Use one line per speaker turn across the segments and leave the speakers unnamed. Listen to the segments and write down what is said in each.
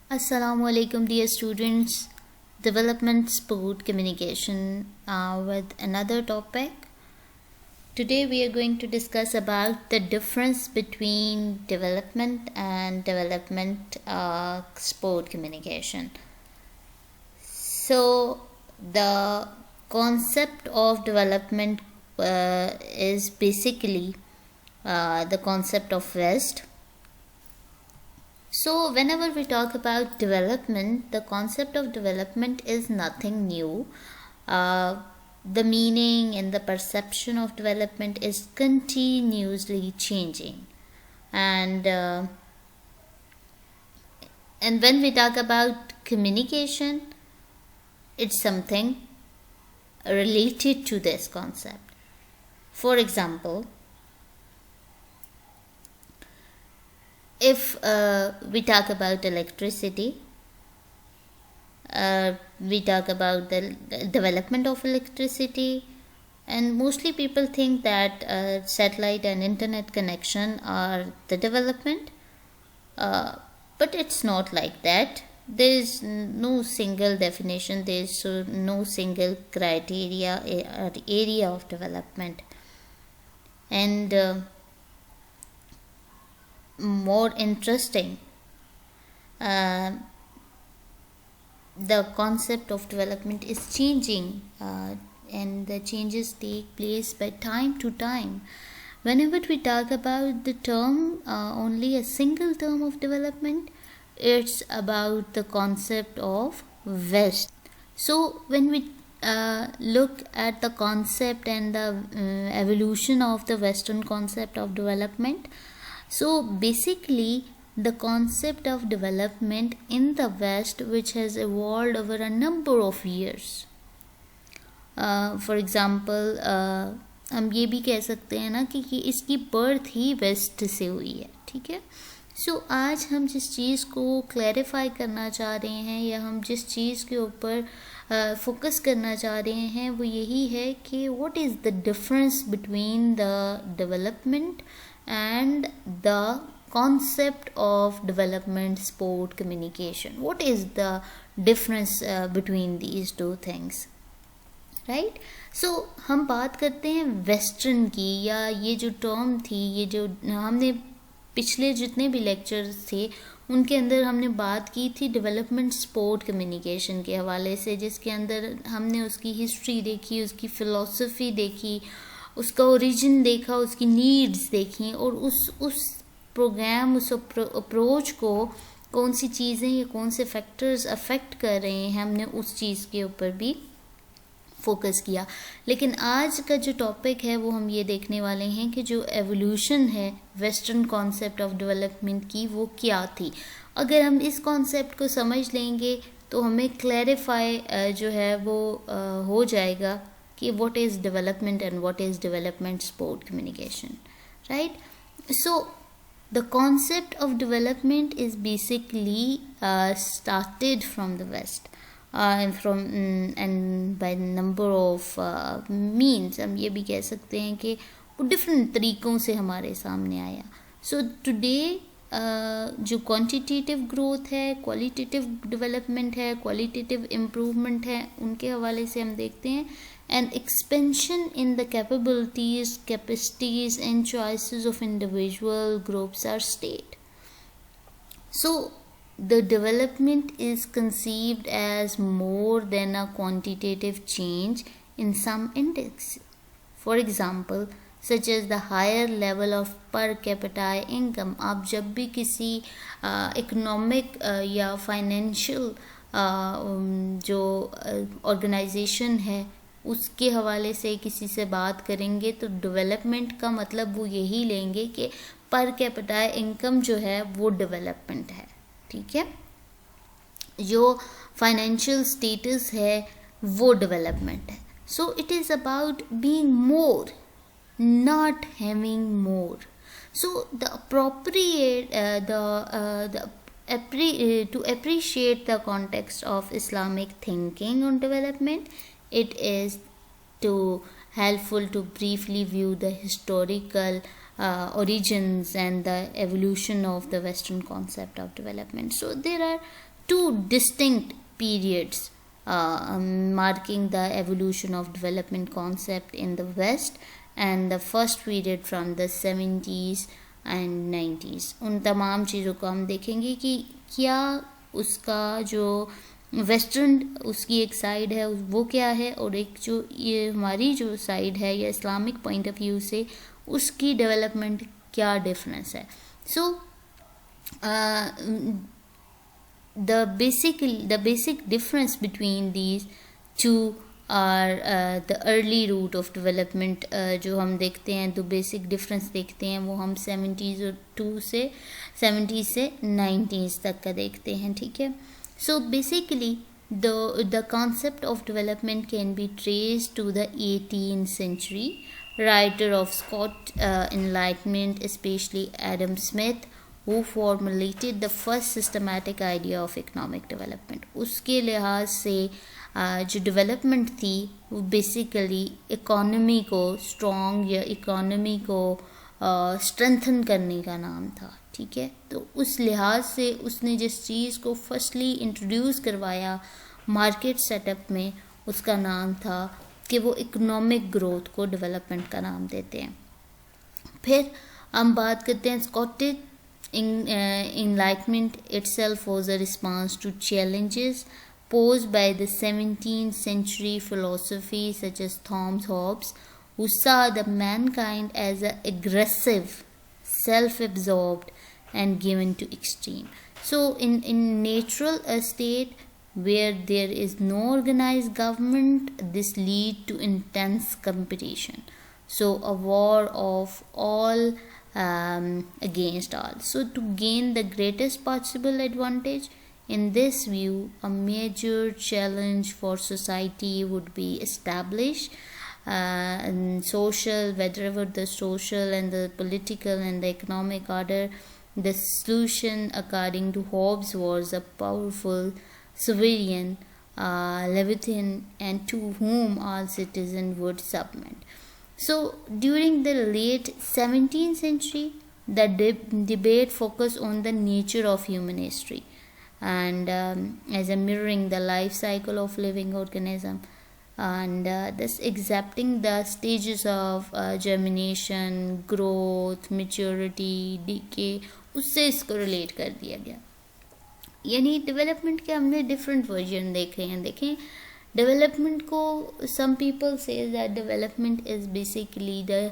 Assalamu alaikum, dear students. Development Sport Communication with another topic. Today we are going to discuss about the difference between development and development sport communication. So the concept of development is basically the concept of rest. So, whenever we talk about development, the concept of development is nothing new. The meaning and the perception of development is continuously changing, and when we talk about communication, it's something related to this concept. For example, if we talk about electricity, we talk about the development of electricity, and mostly people think that satellite and internet connection are the development, but it's not like that. There is no single definition, there is no single criteria or area of development. And more interesting, the concept of development is changing, and the changes take place by time to time. Whenever we talk about the term, only a single term of development, it's about the concept of West. So when we look at the concept and the evolution of the Western concept of development, so basically the concept of development in the West, which has evolved over a number of years. For example, हम ये भी कह सकते हैं ना कि इसकी birth ही waste से हुई है, ठीक है. सो आज हम जिस चीज़ को क्लैरिफाई करना चाह रहे हैं या हम जिस चीज़ के ऊपर फोकस करना चाह रहे हैं वो यही है कि what is the difference between the development and the concept of development sport communication. What is the difference between these two things, right? So हम बात करते हैं वेस्टर्न की, या ये जो टर्म थी, ये जो हमने पिछले जितने भी लेक्चर्स थे उनके अंदर हमने बात की थी डेवलपमेंट स्पोर्ट कम्युनिकेशन के हवाले से, जिसके अंदर हमने उसकी हिस्ट्री देखी, उसकी फ़िलॉसफी देखी, उसका ओरिजिन देखा, उसकी नीड्स देखी, और उस प्रोग्राम, उस अप्रोच को कौन सी चीज़ें या कौन से फैक्टर्स अफेक्ट कर रहे हैं, हमने उस चीज़ के ऊपर भी फोकस किया. लेकिन आज का जो टॉपिक है वो हम ये देखने वाले हैं कि जो एवोल्यूशन है वेस्टर्न कॉन्सेप्ट ऑफ डेवलपमेंट की वो क्या थी. अगर हम इस कॉन्सेप्ट को समझ लेंगे तो हमें क्लैरिफाई जो है वो हो जाएगा कि what is development and what is development sport communication, right? So the concept of development is basically started from the West, and by number of means. हम ये भी कह सकते हैं कि वो डिफरेंट तरीक़ों से हमारे सामने आया. So today जो क्वांटिटेटिव ग्रोथ है, क्वालिटेटिव डेवलपमेंट है, क्वालिटेटिव इम्प्रूवमेंट है, उनके हवाले से हम देखते हैं. And expansion in the capabilities, capacities and choices of individual groups are state. So the development is conceived as more than a quantitative change in some index. For example, such as the higher level of per capita income. आप जब भी किसी economic या financial जो organisation है उसके हवाले से किसी से बात करेंगे तो डेवलपमेंट का मतलब वो यही लेंगे कि पर कैपिटा इनकम जो है वो डेवलपमेंट है, ठीक है. जो फाइनेंशियल स्टेटस है वो डेवलपमेंट है. So it is about being more, not having more. So the appropriate to appreciate the context of Islamic thinking on development, it is to helpful to briefly view the historical origins and the evolution of the Western concept of development. So there are two distinct periods marking the evolution of development concept in the West, and the first period from the 70s and 90s. उन तमाम चीज़ों को हम देखेंगे कि क्या उसका जो वेस्टर्न उसकी एक साइड है वो क्या है, और एक जो ये हमारी जो साइड है या इस्लामिक पॉइंट ऑफ व्यू से उसकी डेवलपमेंट क्या डिफरेंस है. सो the basic difference between these two are the early route of development. जो हम देखते हैं, दो बेसिक डिफरेंस देखते हैं वो हम 70s से 90s तक का देखते हैं. ठीक है. So basically the concept of development can be traced to the 18th century. Writer of Scott Enlightenment, especially Adam Smith, who formulated the first systematic idea of economic development. उसके लिहाज से जो डेवलपमेंट थी वो बेसिकली इकोनॉमी को strong या economy को strengthen करने का नाम था. ठीक है. तो उस लिहाज से उसने जिस चीज़ को फर्स्टली इंट्रोड्यूस करवाया मार्केट सेटअप में, उसका नाम था कि वो इकोनॉमिक ग्रोथ को डेवलपमेंट का नाम देते हैं. फिर हम बात करते हैं Scottish Enlightenment itself was a response to challenges posed by the 17th century philosophy such as Thomas Hobbes, who saw the mankind as a aggressive, self-absorbed and given to extreme. So in natural state where there is no organized government, this lead to intense competition. So a war of all against all. So to gain the greatest possible advantage, in this view, a major challenge for society would be established and social, wherever the social and the political and the economic order. The solution, according to Hobbes, was a powerful sovereign leviathan, and to whom all citizens would submit. So during the late 17th century, the debate focused on the nature of human history and as a mirroring the life cycle of living organism, and this accepting the stages of germination, growth, maturity, decay, उससे इसको relate कर दिया गया. यानी development के हमने different version देखे हैं. देखें डेवलपमेंट को some people say that development is basically the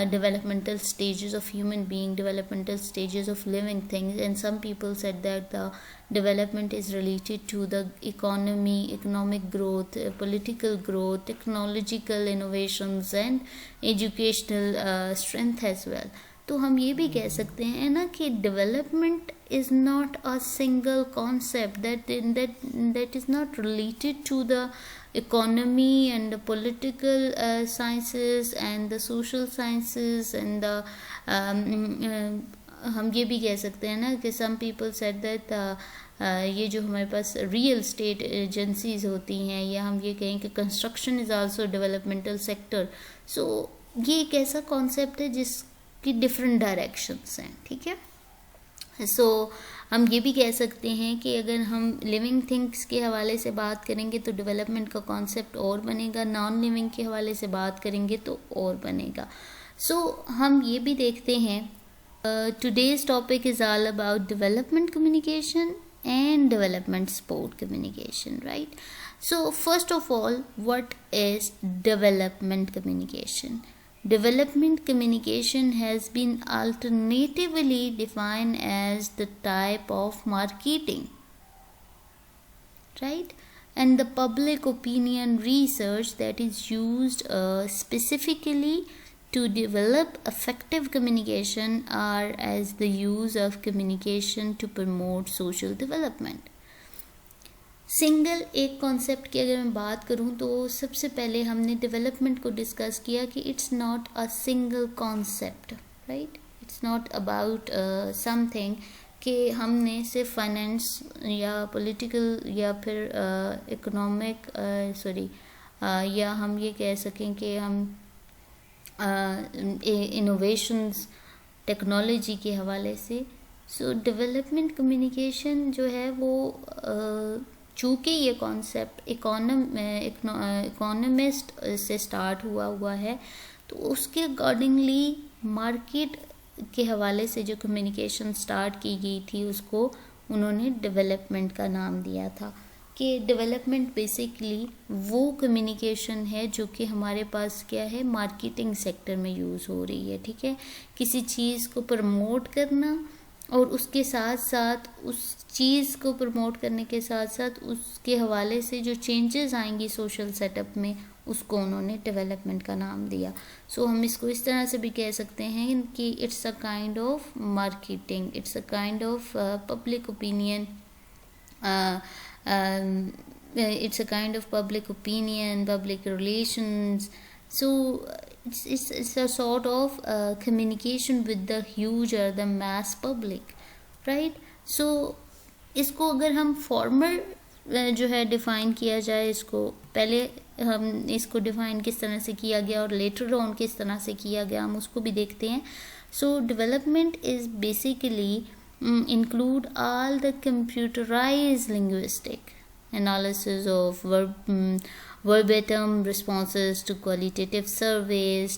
developmental stages of human being, developmental stages of living things, and some people said that the development is related to the economy, economic growth, political growth, technological innovations and educational strength as well. तो हम ये भी कह सकते हैं ना कि development is not a single concept that is not related to the economy and the political sciences and the social sciences and the हम ये भी कह सकते हैं ना कि some people said that ये जो हमारे पास रियल स्टेट एजेंसीज होती हैं, या हम ये कहें कि construction is also developmental sector. So ये एक ऐसा कॉन्सेप्ट है जिसकी डिफरेंट डायरेक्शंस हैं. ठीक है. सो हम ये भी कह सकते हैं कि अगर हम लिविंग थिंग्स के हवाले से बात करेंगे तो डेवलपमेंट का कॉन्सेप्ट और बनेगा, नॉन लिविंग के हवाले से बात करेंगे तो और बनेगा. सो हम ये भी देखते हैं today's topic is all about development communication and development support communication, right? So first of all, what is development communication? Development communication has been alternatively defined as the type of marketing, right, and the public opinion research that is used specifically to develop effective communication, or as the use of communication to promote social development. Single एक concept की अगर मैं बात करूं तो सबसे पहले हमने डेवलपमेंट को डिस्कस किया कि it's not a single concept, right. It's not about something कि हमने सिर्फ फाइनेंस या पॉलिटिकल या फिर इकोनॉमिक या हम ये कह सकें कि हम इनोवेशंस टेक्नोलॉजी के हवाले से सो डेवलपमेंट कम्युनिकेशन जो है वो चूँकि ये कॉन्सेप्ट इकोनॉमिस्ट से स्टार्ट हुआ है, तो उसके अकॉर्डिंगली मार्केट के हवाले से जो कम्युनिकेशन स्टार्ट की गई थी उसको उन्होंने डेवलपमेंट का नाम दिया था। कि डेवलपमेंट बेसिकली वो कम्युनिकेशन है जो कि हमारे पास क्या है, मार्केटिंग सेक्टर में यूज़ हो रही है। ठीक है, किसी चीज़ को प्रमोट करना और उसके साथ साथ उस चीज़ को प्रमोट करने के साथ साथ उसके हवाले से जो चेंजेस आएंगी सोशल सेटअप में, उसको उन्होंने डेवलपमेंट का नाम दिया। सो हम इसको इस तरह से भी कह सकते हैं कि it's a kind of marketing, it's a kind of public opinion, it's a kind of public opinion, public relations. So it's a sort of communication with the huge or the mass public, right? So इसको अगर हम formal जो है define किया जाए, इसको पहले हम इसको डिफ़ाइन किस तरह से किया गया और लेटर ऑन किस तरह से किया गया, हम उसको भी देखते हैं। सो development is basically include all the computerized linguistic analysis of verbatim responses to qualitative surveys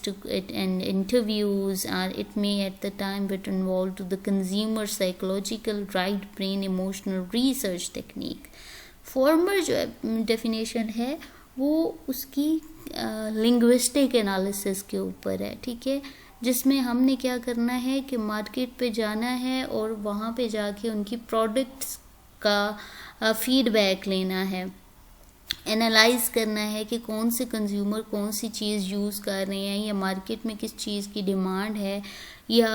and interviews, or it may at the time be involved to the consumer psychological right brain emotional research technique. Formal जो definition है वो उसकी linguistic analysis के ऊपर है। ठीक है, जिसमें हमने क्या करना है कि मार्केट पे जाना है और वहाँ पे जाके उनकी प्रोडक्ट्स का फीडबैक लेना है, एनालाइज करना है कि कौन से कंज्यूमर कौन सी चीज़ यूज़ कर रहे हैं, या मार्केट में किस चीज़ की डिमांड है, या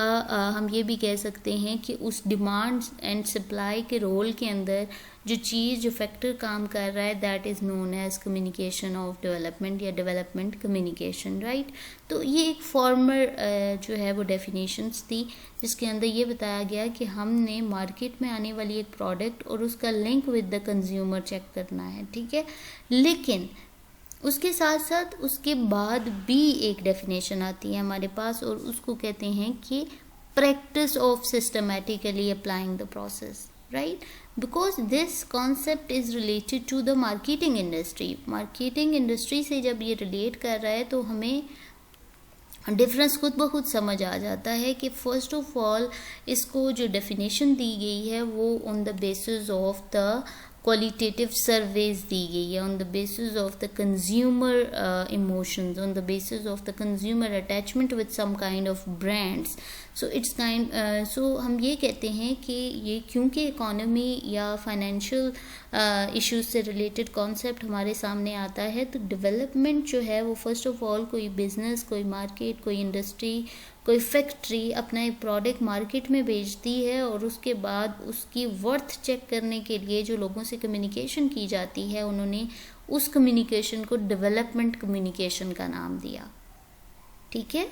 हम ये भी कह सकते हैं कि उस डिमांड एंड सप्लाई के रोल के अंदर जो चीज़ जो फैक्टर काम कर रहा है, that is known as communication of development या डेवलपमेंट कम्युनिकेशन, राइट। तो ये एक फॉर्मल जो है वो डेफिनेशंस थी, जिसके अंदर ये बताया गया कि हमने मार्केट में आने वाली एक प्रोडक्ट और उसका link with the consumer check करना है। ठीक है, लेकिन उसके साथ साथ उसके बाद भी एक डेफिनेशन आती है हमारे पास, और उसको कहते हैं कि practice of systematically applying the process, right, because this concept is related to the marketing industry. Marketing industry से जब ये रिलेट कर रहा है तो हमें डिफरेंस खुद ब खुद समझ आ जाता है कि फर्स्ट ऑफ ऑल इसको जो डेफिनेशन दी गई है वो on the basis of the qualitative surveys दी गई है, on the basis of the consumer emotions, on the basis of the consumer attachment with some kind of brands. So it's kind so हम ये कहते हैं कि ये क्योंकि इकोनॉमी या फाइनेंशियल इश्यूज से रिलेटेड कॉन्सेप्ट हमारे सामने आता है, तो डेवलपमेंट जो है वो फर्स्ट ऑफ ऑल कोई बिजनेस, कोई मार्केट, कोई इंडस्ट्री, कोई फैक्ट्री अपना एक प्रोडक्ट मार्केट में बेचती है और उसके बाद उसकी वर्थ चेक करने के लिए जो लोगों से कम्युनिकेशन की जाती है, उन्होंने उस कम्युनिकेशन को डेवलपमेंट कम्युनिकेशन का नाम दिया। ठीक है,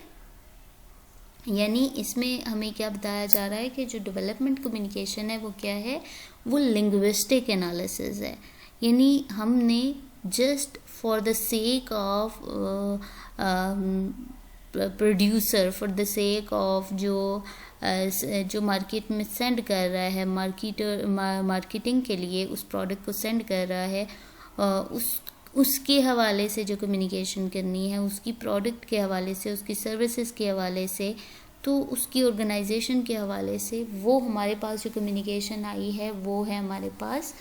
यानी इसमें हमें क्या बताया जा रहा है कि जो डेवलपमेंट कम्युनिकेशन है वो क्या है, वो लिंग्विस्टिक एनालिसिस है। यानी हमने just for the sake of producer, for the sake of जो मार्केट में सेंड कर रहा है, मार्केटिंग के लिए उस प्रोडक्ट को सेंड कर रहा है, उसके हवाले से जो कम्युनिकेशन करनी है, उसकी प्रोडक्ट के हवाले से, उसकी सर्विसेज के हवाले से, तो उसकी ऑर्गेनाइजेशन के हवाले से वो हमारे पास जो कम्युनिकेशन आई है वो है हमारे पास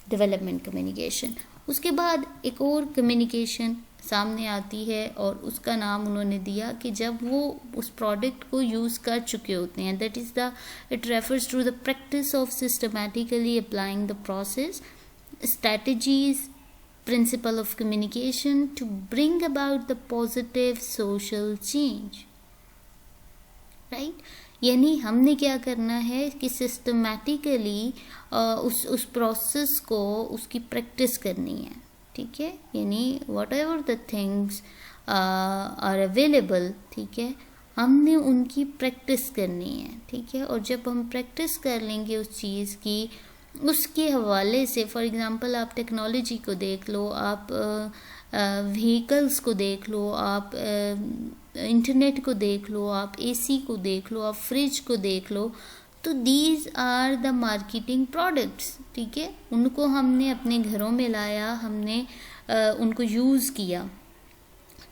डेवलपमेंट कम्युनिकेशन। उसके बाद एक और कम्युनिकेशन सामने आती है और उसका नाम उन्होंने दिया कि जब वो उस प्रोडक्ट को यूज़ कर चुके होते हैं, that is the it refers to the practice of systematically applying the process strategies principle of communication to bring about the positive social change, right? यानी हमने क्या करना है कि सिस्टमैटिकली उस प्रोसेस को उसकी प्रैक्टिस करनी है। ठीक है, यानी whatever the things are available, ठीक है, हमने उनकी प्रैक्टिस करनी है। ठीक है, और जब हम प्रैक्टिस कर लेंगे उस चीज़ की, उसके हवाले से, फॉर एग्ज़ाम्पल आप टेक्नोलॉजी को देख लो, आप व्हीकल्स को देख लो, आप इंटरनेट को देख लो, आप एसी को देख लो, आप फ्रिज को देख लो, तो these are the marketing products, ठीक है। उनको हमने अपने घरों में लाया, हमने उनको यूज़ किया,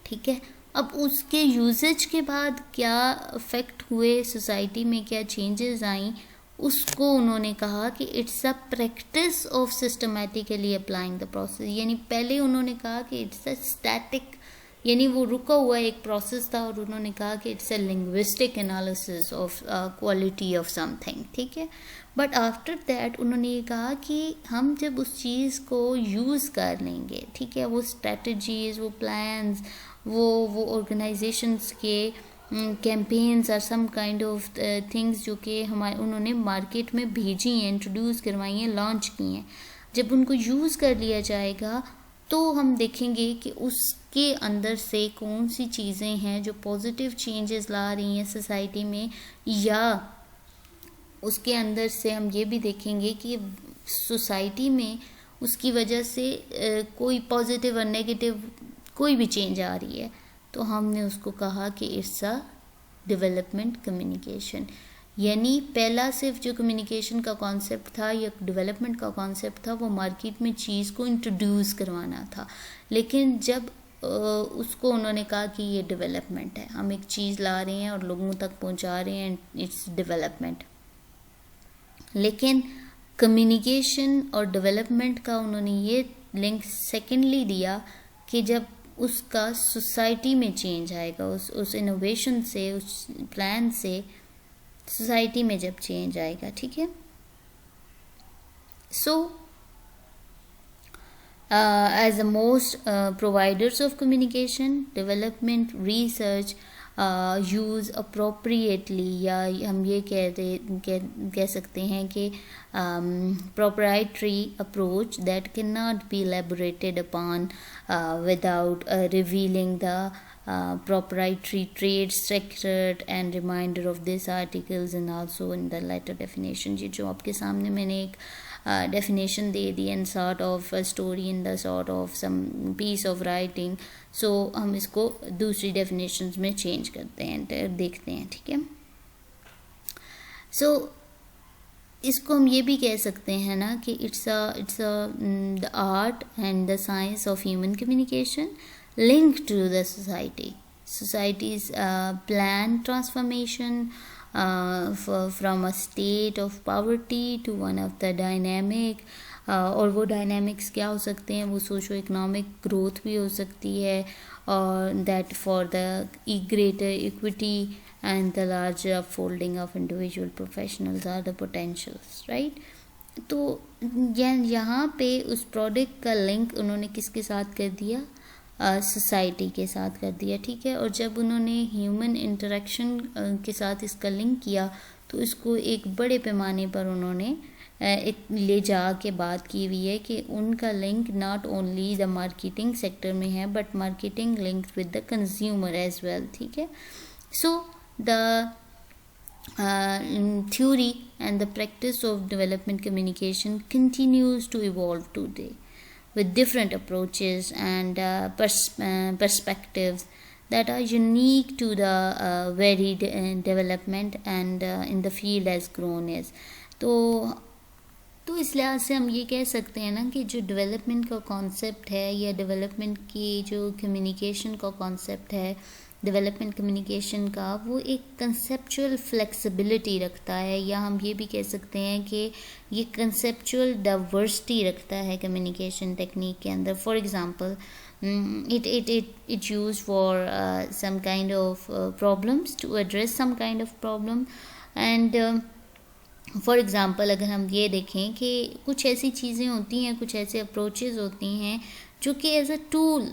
ठीक है। अब उसके यूजेज के बाद क्या इफेक्ट हुए सोसाइटी में, क्या चेंजेस आई, उसको उन्होंने कहा कि it's a practice of systematically applying the process. यानी पहले उन्होंने कहा कि इट्स अ स्टैटिक, यानी वो रुका हुआ एक प्रोसेस था, और उन्होंने कहा कि it's a linguistic analysis of quality of something, ठीक है। बट आफ्टर दैट उन्होंने ये कहा कि हम जब उस चीज़ को यूज़ कर लेंगे, ठीक है, वो स्ट्रेटजीज, वो प्लान्स, वो ऑर्गेनाइजेशंस के कैंपेन्स और सम काइंड ऑफ थिंग्स जो कि हमारे उन्होंने मार्केट में भेजी हैं, इंट्रोड्यूस करवाई हैं, लॉन्च की हैं, जब उनको यूज़ कर लिया जाएगा तो हम देखेंगे कि उसके अंदर से कौन सी चीज़ें हैं जो पॉजिटिव चेंजेस ला रही हैं सोसाइटी में, या उसके अंदर से हम ये भी देखेंगे कि सोसाइटी में उसकी वजह से कोई पॉजिटिव और नेगेटिव कोई भी चेंज आ रही है। तो हमने उसको कहा कि इट्स अ डेवलपमेंट कम्युनिकेशन। यानी पहला सिर्फ जो कम्युनिकेशन का कॉन्सेप्ट था या डेवलपमेंट का कॉन्सेप्ट था, वो मार्केट में चीज़ को इंट्रोड्यूस करवाना था, लेकिन जब उसको उन्होंने कहा कि ये डेवलपमेंट है, हम एक चीज़ ला रहे हैं और लोगों तक पहुंचा रहे हैं, इट्स डेवलपमेंट। लेकिन कम्युनिकेशन और डेवलपमेंट का उन्होंने ये लिंक सेकेंडली दिया कि जब उसका सोसाइटी में चेंज आएगा, उस इनोवेशन से, उस प्लान से सोसाइटी में जब चेंज आएगा, ठीक है। So as the most providers of communication, development research use appropriately, या हम ये कह सकते हैं कि proprietary approach that cannot be elaborated upon without revealing the proprietary trade secret and reminder of this articles and also in the letter definition। ये जो आपके सामने मैंने एक definition they the, and sort of a story in the sort of some piece of writing, so हम इसको दूसरी definitions में change करते हैं, देखते हैं, ठीक है। so इसको हम ये भी कह सकते हैं ना कि it's the art and the science of human communication link to the societies plan transformation from a state of poverty to one of the dynamic, और वो डायनेमिक्स क्या हो सकते हैं, वो सोशो इकोनॉमिक ग्रोथ भी हो सकती है, और that for the greater equity and the larger upfolding of individual professionals are the potentials, right। तो यहाँ पे उस प्रोडक्ट का लिंक उन्होंने किसके साथ कर दिया, सोसाइटी के साथ कर दिया, ठीक है। और जब उन्होंने ह्यूमन इंटरेक्शन के साथ इसका लिंक किया तो इसको एक बड़े पैमाने पर उन्होंने एक ले जा के बात की हुई है कि उनका link not only the marketing sector में है but marketing link with the consumer as well, ठीक है। सो the theory and the practice of development communication continues to evolve today with different approaches and perspectives that are unique to the varied development and in the field has grown as। तो इस लिहाज से हम ये कह सकते हैं ना कि जो डेवलपमेंट का कॉन्सेप्ट है या डेवलपमेंट की जो कम्युनिकेशन का कॉन्सेप्ट है, डेवलपमेंट कम्युनिकेशन का, वो एक कंसेप्चुअल फ्लेक्सिबिलिटी रखता है, या हम ये भी कह सकते हैं कि ये कंसेप्चुअल डाइवर्सिटी रखता है कम्युनिकेशन टेक्निक के अंदर। For example it used for some kind of problems to address some kind of problem, and for example अगर हम ये देखें कि कुछ ऐसी चीज़ें होती हैं, कुछ ऐसे अप्रोचेज़ होती हैं जो कि एज अ टूल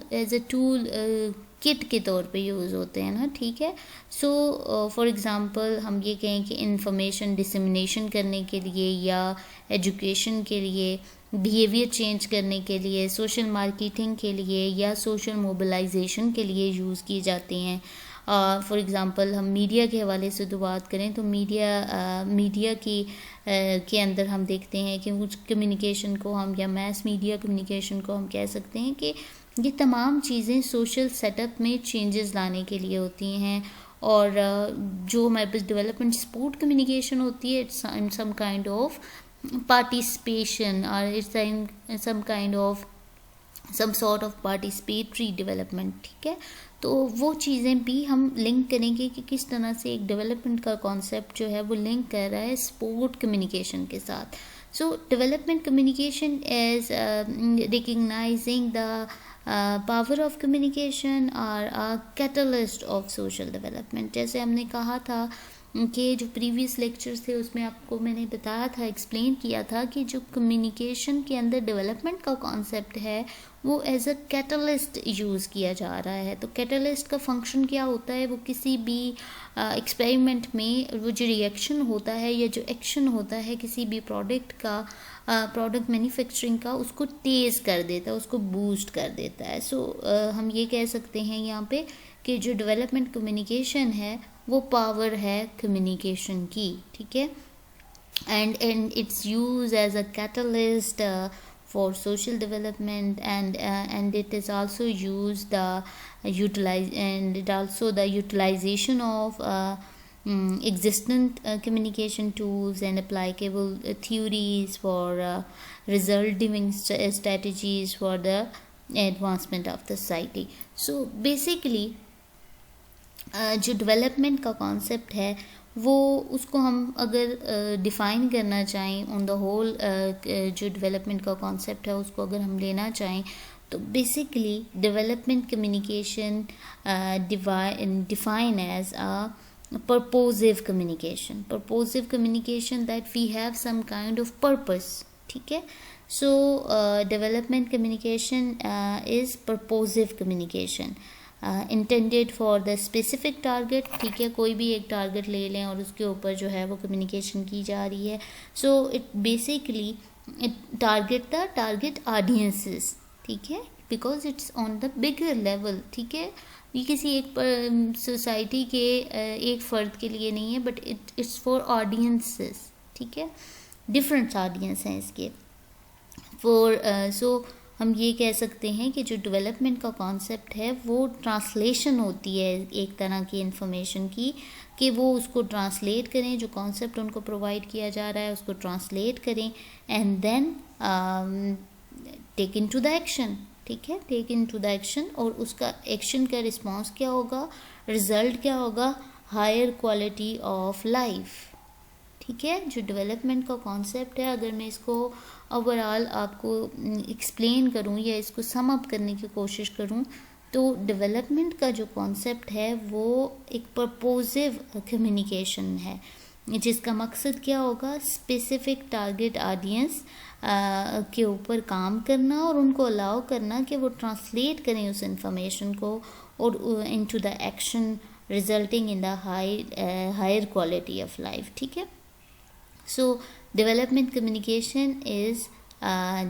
किट के तौर पे यूज़ होते हैं ना, ठीक है। सो फॉर एग्ज़ाम्पल हम ये कहें कि इंफॉर्मेशन डिसमिनेशन करने के लिए, या एजुकेशन के लिए, बिहेवियर चेंज करने के लिए, सोशल मार्केटिंग के लिए, या सोशल मोबिलाइजेशन के लिए यूज़ की जाती हैं। फॉर एग्ज़ाम्पल हम मीडिया के हवाले से तो बात करें तो मीडिया की के अंदर हम देखते हैं कि कुछ कम्युनिकेशन को हम, या मैस मीडिया कम्युनिकेशन को हम कह सकते हैं कि ये तमाम चीज़ें सोशल सेटअप में चेंजेस लाने के लिए होती हैं। और जो हमारे पास डेवलपमेंट सपोर्ट कम्युनिकेशन होती है, it's in some kind of participation और it's in some kind of some sort of participatory development, ठीक है। तो वो चीज़ें भी हम लिंक करेंगे कि किस तरह से एक डेवलपमेंट का कॉन्सेप्ट जो है वो लिंक कर रहा है स्पोर्ट कम्युनिकेशन के साथ। So development communication as recognising the power of communication और a catalyst of social development. जैसे हमने कहा था कि जो प्रीवियस लेक्चर्स थे उसमें आपको मैंने बताया था, एक्सप्लेन किया था कि जो कम्युनिकेशन के अंदर डेवलपमेंट का कॉन्सेप्ट है वो एज अ कैटलिस्ट यूज़ किया जा रहा है। तो कैटलिस्ट का फंक्शन क्या होता है, वो किसी भी एक्सपेरिमेंट में वो जो रिएक्शन होता है या जो एक्शन होता है किसी भी प्रोडक्ट का, प्रोडक्ट मैन्युफैक्चरिंग का, उसको तेज़ कर देता है, उसको बूस्ट कर देता है। सो हम ये कह सकते हैं यहाँ पे कि जो डेवलपमेंट कम्युनिकेशन है वो पावर है कम्युनिकेशन की, ठीक है। And its use as a catalyst for social development, and it is also used the utilization of existent communication tools and applicable theories for result driven strategies for the advancement of the society. So basically जो development का concept है वो उसको हम अगर define करना चाहें on the whole, जो डेवलपमेंट का कॉन्सेप्ट है उसको अगर हम लेना चाहें तो basically development communication define as a purposive communication that we have some kind of purpose, ठीक है। So development communication is purposive communication intended for the specific target, ठीक है। कोई भी एक टारगेट ले लें और उसके ऊपर जो है वो कम्युनिकेशन की जा रही है। So it basically it target audiences, ठीक है, because it's on the bigger level, ठीक है। ये किसी एक सोसाइटी के एक फ़र्द के लिए नहीं है, बट इट्स फॉर ऑडियंसेस, ठीक है। डिफरेंट ऑडियंस हैं इसके फॉर। सो हम ये कह सकते हैं कि जो डेवलपमेंट का कॉन्सेप्ट है वो ट्रांसलेशन होती है एक तरह की इंफॉर्मेशन की, कि वो उसको ट्रांसलेट करें, जो कॉन्सेप्ट उनको प्रोवाइड किया जा रहा है उसको ट्रांसलेट करें and then take into the action, ठीक है, take into the action. और उसका एक्शन का रिस्पॉन्स क्या होगा, रिजल्ट क्या होगा, हायर क्वालिटी ऑफ लाइफ, ठीक है। जो डेवलपमेंट का कॉन्सेप्ट है, अगर मैं इसको ओवरऑल आपको एक्सप्लेन करूं या इसको सम अप करने की कोशिश करूं तो डेवलपमेंट का जो कॉन्सेप्ट है वो एक पर्पोजिव कम्युनिकेशन है, जिसका मकसद क्या होगा, स्पेसिफिक टारगेट ऑडियंस के ऊपर काम करना और उनको अलाउ करना कि वो ट्रांसलेट करें उस इंफॉर्मेशन को और into the action resulting in the higher quality of life, ठीक है। So development communication is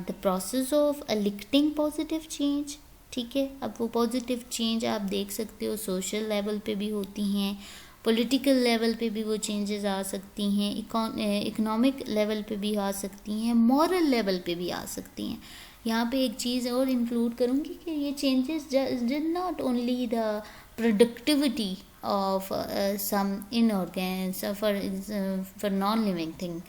the process of elicting positive change, ठीक है। अब वो पॉजिटिव चेंज आप देख सकते हो सोशल लेवल पे भी होती हैं, पॉलिटिकल लेवल पे भी वो चेंजेस आ सकती हैं, इकोनॉमिक लेवल पे भी आ सकती हैं, मॉरल लेवल पे भी आ सकती हैं। यहाँ पे एक चीज़ और इंक्लूड करूँगी कि ये changes did not only the productivity of some inorganic for non-living thing,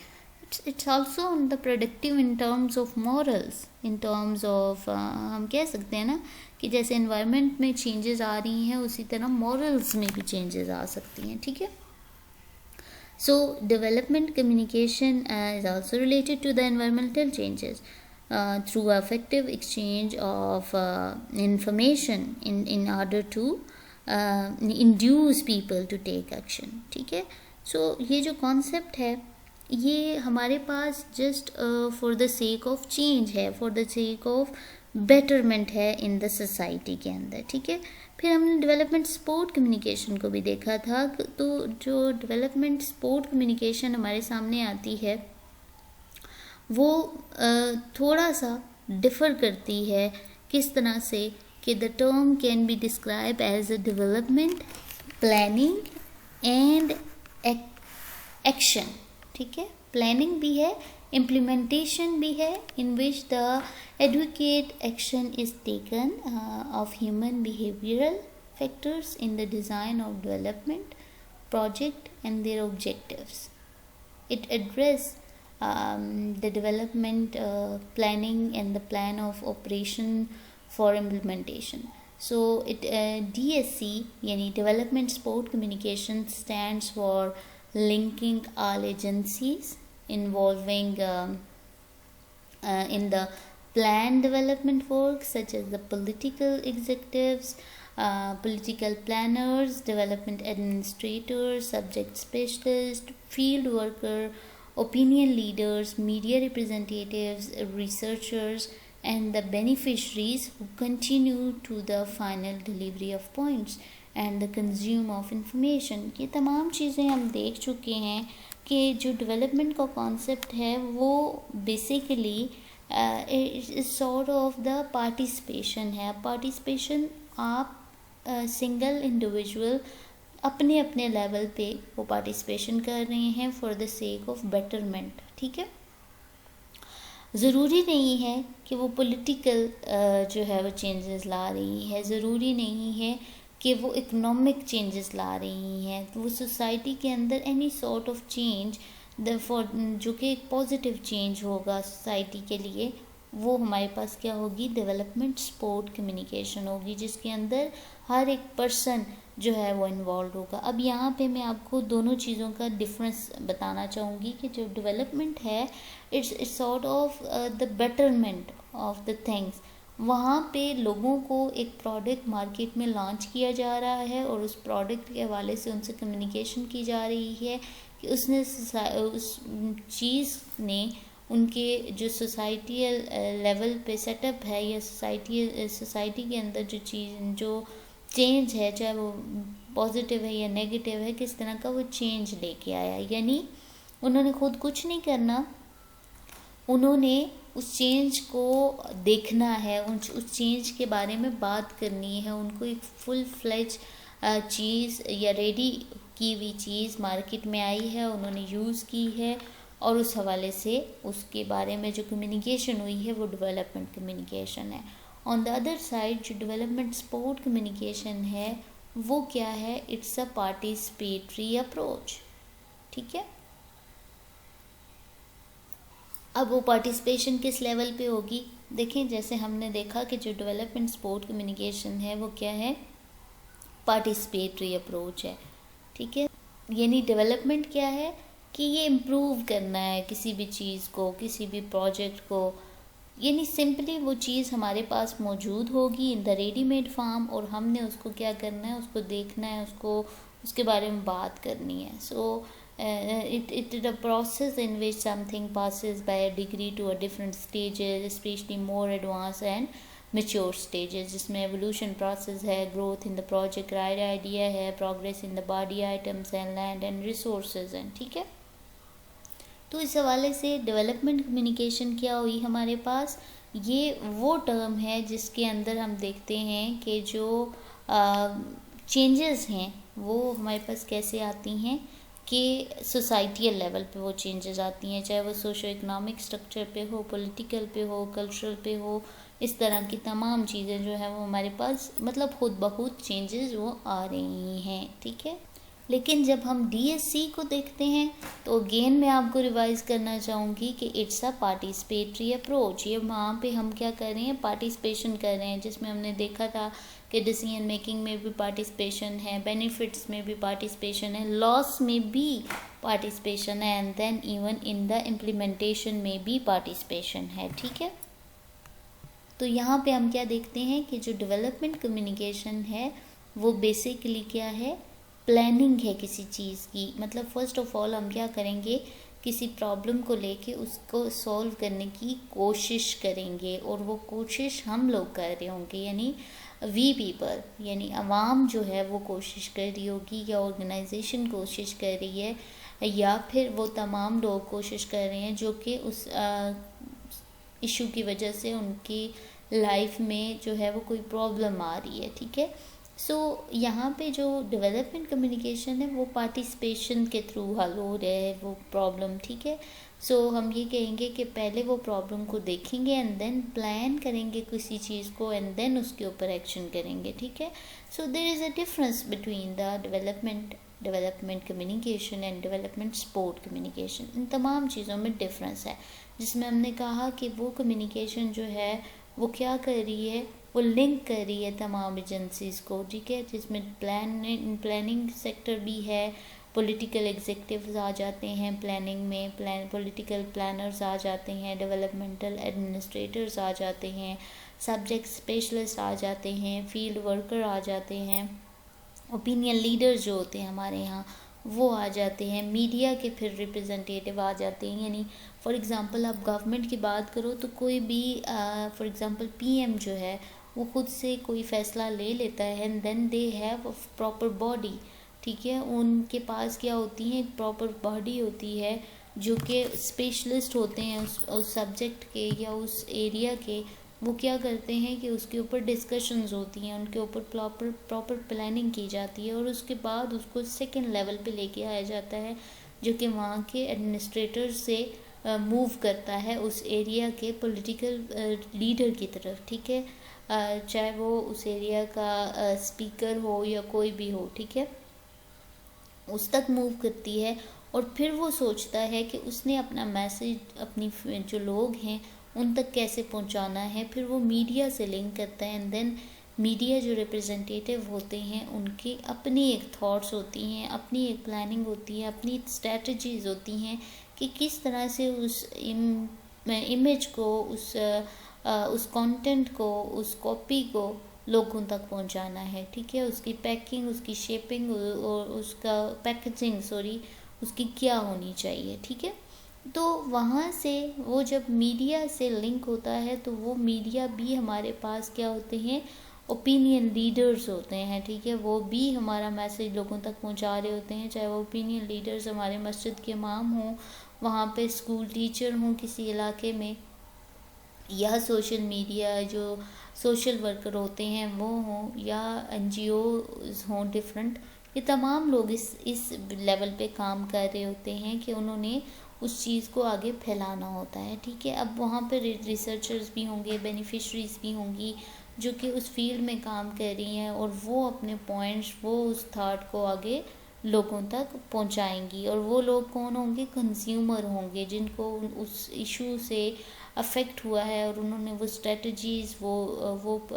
it's also on the productive in terms of morals, in terms of हम कह सकते हैं ना कि जैसे environment में changes आ रही हैं उसी तरह morals में भी changes आ सकती हैं, ठीक है। So development communication is also related to the environmental changes through effective exchange of information in order to induce people to take action, ठीक है। सो ये जो कॉन्सेप्ट है ये हमारे पास just for the sake of change है, for the sake of betterment है इन द सोसाइटी के अंदर, ठीक है। फिर हमने डेवलपमेंट सपोर्ट कम्युनिकेशन को भी देखा था, तो जो डेवलपमेंट सपोर्ट कम्युनिकेशन हमारे सामने आती है वो थोड़ा सा डिफ़र करती है किस तरह से कि the term can be described as a development, planning and action, ठीक है। प्लानिंग भी है, इम्प्लीमेंटेशन भी है, in which the educate action is taken of human behavioural factors in the design of development project and their objectives. It address the development planning and the plan of operation for implementation. So it DSC yani Development Support Communication stands for linking all agencies involving in the plan development work, such as the political executives, political planners, development administrators, subject specialists, field worker, opinion leaders, media representatives, researchers, and the beneficiaries who continue to the final delivery of points and the consume of information. ये तमाम चीज़ें हम देख चुके हैं कि जो development का कॉन्सेप्ट है वो basically sort of the participation है. पार्टिसिपेशन आप सिंगल इंडिविजुअल अपने अपने लेवल पे वो पार्टिसिपेशन कर रहे हैं for the sake of betterment. ठीक है, ज़रूरी नहीं है कि वो पॉलिटिकल जो है वो चेंजेस ला रही है, ज़रूरी नहीं है कि वो इकोनॉमिक चेंजेस ला रही हैं. वो सोसाइटी के अंदर एनी सॉर्ट ऑफ चेंज जो कि एक पॉजिटिव चेंज होगा सोसाइटी के लिए, वो हमारे पास क्या होगी, डेवलपमेंट सपोर्ट कम्युनिकेशन होगी, जिसके अंदर हर एक पर्सन जो है वो इन्वॉल्व होगा. अब यहाँ पे मैं आपको दोनों चीज़ों का डिफरेंस बताना चाहूँगी कि जो डेवलपमेंट है it's sort of the betterment of the things. वहाँ पे लोगों को एक प्रोडक्ट मार्केट में लॉन्च किया जा रहा है और उस प्रोडक्ट के हवाले से उनसे कम्युनिकेशन की जा रही है कि उस चीज़ ने उनके जो सोसाइटियल लेवल पे सेटअप है या सोसाइटी के अंदर जो चेंज है, चाहे वो पॉजिटिव है या नेगेटिव है, किस तरह का वो चेंज लेके आया. यानी उन्होंने खुद कुछ नहीं करना, उन्होंने उस चेंज को देखना है, उस चेंज के बारे में बात करनी है. उनको एक फुल फ्लेज चीज़ या रेडी की हुई चीज़ मार्केट में आई है, उन्होंने यूज़ की है और उस हवाले से उसके बारे में जो कम्युनिकेशन हुई है वो डेवलपमेंट कम्युनिकेशन है. ऑन द अदर साइड जो डेवलपमेंट सपोर्ट कम्युनिकेशन है वो क्या है, इट्स अ पार्टिसिपेटरी अप्रोच. ठीक है, अब वो पार्टिसिपेशन किस लेवल पे होगी, देखें जैसे हमने देखा कि जो डेवलपमेंट सपोर्ट कम्युनिकेशन है वो क्या है, पार्टिसिपेटरी अप्रोच है. ठीक है, यानी डेवलपमेंट क्या है कि ये इम्प्रूव करना है किसी भी चीज़ को, किसी भी प्रोजेक्ट को. यानी सिंपली वो चीज़ हमारे पास मौजूद होगी इन द रेडीमेड फॉर्म और हमने उसको क्या करना है, उसको देखना है, उसके बारे में बात करनी है. सो it is a process in which something passes by a degree to a different stages, especially more advanced and mature stages, जिसमें evolution process है, growth in the project, right idea है, progress in the body items and land and resources हैं. ठीक है, तो इस हवाले से डेवलपमेंट कम्युनिकेशन क्या हुई हमारे पास, ये वो टर्म है जिसके अंदर हम देखते हैं कि जो चेंजेस हैं वो हमारे पास कैसे आती हैं कि सोसाइटियल लेवल पे वो चेंजेस आती हैं, चाहे वो सोशो इकोनॉमिक स्ट्रक्चर पे हो, पॉलिटिकल पे हो, कल्चरल पे हो. इस तरह की तमाम चीज़ें जो है वो हमारे पास मतलब खुद ब खुद चेंजेस वो आ रही हैं. ठीक है, लेकिन जब हम DSC को देखते हैं तो अगेन मैं आपको रिवाइज़ करना चाहूँगी कि इट्स अ पार्टिसिपेटरी अप्रोच. ये वहाँ पे हम क्या कर रहे हैं, पार्टिसिपेशन कर रहे हैं, जिसमें हमने देखा था कि डिसीजन मेकिंग में भी पार्टिसिपेशन है, बेनिफिट्स में भी पार्टिसिपेशन है, लॉस में भी पार्टिसिपेशन है, and then even in the implementation में भी पार्टिसिपेशन है. ठीक है, तो यहाँ पे हम क्या देखते हैं कि जो डेवलपमेंट कम्युनिकेशन है वो बेसिकली क्या है, प्लानिंग है किसी चीज़ की. मतलब फर्स्ट ऑफ ऑल हम क्या करेंगे, किसी प्रॉब्लम को लेके उसको सॉल्व करने की कोशिश करेंगे और वो कोशिश हम लोग कर रहे होंगे, यानी वी पीपल, यानी अवाम जो है वो कोशिश कर रही होगी या ऑर्गेनाइजेशन कोशिश कर रही है या फिर वो तमाम लोग कोशिश कर रहे हैं जो कि उस इशू की वजह से उनकी लाइफ में जो है वो कोई प्रॉब्लम आ रही है. ठीक है, सो यहाँ पे जो डेवलपमेंट कम्युनिकेशन है वो पार्टिसिपेशन के थ्रू हल हो रहा है वो प्रॉब्लम, ठीक है। सो हम ये कहेंगे कि पहले वो प्रॉब्लम को देखेंगे एंड देन प्लान करेंगे किसी चीज़ को एंड देन उसके ऊपर एक्शन करेंगे, ठीक है। So there is a difference between the development communication and development support communication. इन तमाम चीज़ों में डिफरेंस है, जिसमें हमने कहा कि वो कम्युनिकेशन जो है वो क्या कर रही है, वो लिंक कर रही है तमाम एजेंसीज़ को, ठीक है, जिसमें प्लानिंग सेक्टर भी है, पॉलिटिकल एग्जीक्यूटिव्स आ जाते हैं प्लानिंग में, पॉलिटिकल प्लानर्स आ जाते हैं, डेवलपमेंटल एडमिनिस्ट्रेटर्स आ जाते हैं, सब्जेक्ट स्पेशलिस्ट आ जाते हैं, फील्ड वर्कर आ जाते हैं, ओपिनियन लीडर्स जो होते हैं हमारे यहाँ वो आ जाते हैं, मीडिया के फिर रिप्रेजेंटेटिव आ जाते हैं। यानी फॉर एग्ज़ाम्पल आप गवर्नमेंट की बात करो तो कोई भी फॉर एग्ज़ाम्पल पीएम जो है वो खुद से कोई फ़ैसला ले लेता है and then they have a proper body, ठीक है। उनके पास क्या होती है, एक प्रॉपर बॉडी होती है जो कि स्पेशलिस्ट होते हैं उस सब्जेक्ट के या उस एरिया के। वो क्या करते हैं कि उसके ऊपर डिस्कशंस होती हैं, उनके ऊपर प्रॉपर प्लानिंग की जाती है और उसके बाद उसको सेकंड लेवल पे लेके आया जाता है, जो कि वहाँ के एडमिनिस्ट्रेटर से मूव करता है उस एरिया के पॉलिटिकल लीडर की तरफ, ठीक है। चाहे वो उस एरिया का स्पीकर हो या कोई भी हो, ठीक है, उस तक मूव करती है और फिर वो सोचता है कि उसने अपना मैसेज अपनी जो लोग हैं उन तक कैसे पहुंचाना है। फिर वो मीडिया से लिंक करता है एंड देन मीडिया जो रिप्रेजेंटेटिव होते हैं उनकी अपनी एक थॉट्स होती हैं, अपनी एक प्लानिंग होती है, अपनी स्ट्रेटजीज होती हैं कि किस तरह से उस इमेज को, उस कंटेंट को, उस कॉपी को लोगों तक पहुंचाना है, ठीक है। उसकी पैकिंग, उसकी शेपिंग और उसका पैकेजिंग उसकी क्या होनी चाहिए, ठीक है। तो वहाँ से वो जब मीडिया से लिंक होता है तो वो मीडिया भी हमारे पास क्या होते हैं, ओपिनियन लीडर्स होते हैं, ठीक है। वो भी हमारा मैसेज लोगों तक पहुँचा रहे होते हैं, चाहे वो ओपिनियन लीडर्स हमारे मस्जिद के इमाम हों, वहाँ पे स्कूल टीचर हों किसी इलाके में, या सोशल मीडिया जो सोशल वर्कर होते हैं वो हों, या एनजीओ हों डिफरेंट। ये तमाम लोग इस लेवल पे काम कर रहे होते हैं कि उन्होंने उस चीज़ को आगे फैलाना होता है, ठीक है। अब वहाँ पर रिसर्चर्स भी होंगे, बेनिफिशरीज भी होंगी जो कि उस फील्ड में काम कर रही हैं और वो अपने पॉइंट्स, वो उस थाट को आगे लोगों तक पहुंचाएंगी। और वो लोग कौन होंगे, कंज्यूमर होंगे, जिनको उस इशू से अफेक्ट हुआ है और उन्होंने वो स्ट्रेटजीज़, वो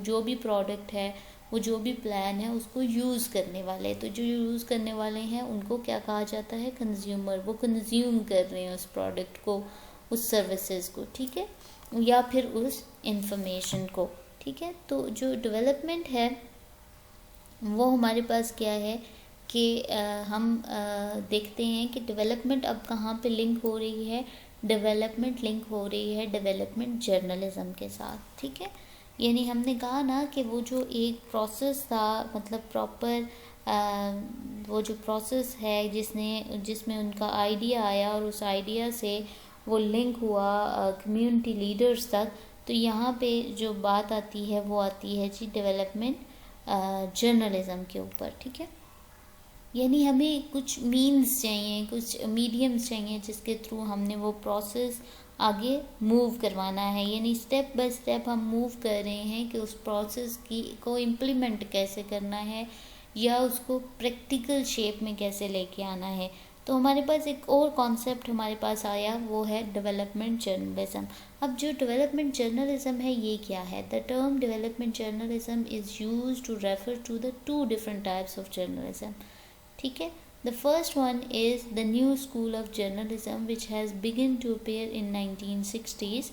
जो भी प्रोडक्ट है, वो जो भी प्लान है उसको यूज़ करने वाले। तो जो यूज़ करने वाले हैं उनको क्या कहा जाता है, कंज्यूमर। वो कंज्यूम कर रहे हैं उस प्रोडक्ट को, उस सर्विसेज को, ठीक है, या फिर उस इंफॉर्मेशन को, ठीक है। तो जो डेवलपमेंट है वो हमारे पास क्या है कि हम देखते हैं कि डेवलपमेंट अब कहाँ पे लिंक हो रही है, डेवलपमेंट लिंक हो रही है डेवलपमेंट जर्नलिज्म के साथ, ठीक है। यानी हमने कहा ना कि वो जो एक प्रोसेस था, मतलब प्रॉपर वो जो प्रोसेस है जिसमें उनका आइडिया आया और उस आइडिया से वो लिंक हुआ कम्युनिटी लीडर्स तक। तो यहाँ पे जो बात आती है वो आती है जी डेवलपमेंट जर्नलिज्म के ऊपर, ठीक है। यानी हमें कुछ मीन्स चाहिए, कुछ मीडियम्स चाहिए जिसके थ्रू हमने वो प्रोसेस आगे मूव करवाना है। यानी स्टेप बाय स्टेप हम मूव कर रहे हैं कि उस प्रोसेस को इम्प्लीमेंट कैसे करना है या उसको प्रैक्टिकल शेप में कैसे लेके आना है। तो हमारे पास एक और कॉन्सेप्ट हमारे पास आया, वो है डेवलपमेंट जर्नलिज्म। अब जो डेवलपमेंट जर्नलिज्म है ये क्या है, the term development journalism is used to refer to the two different types of journalism, ठीक है। The first one is the new school of journalism which has begin to appear in 1960s।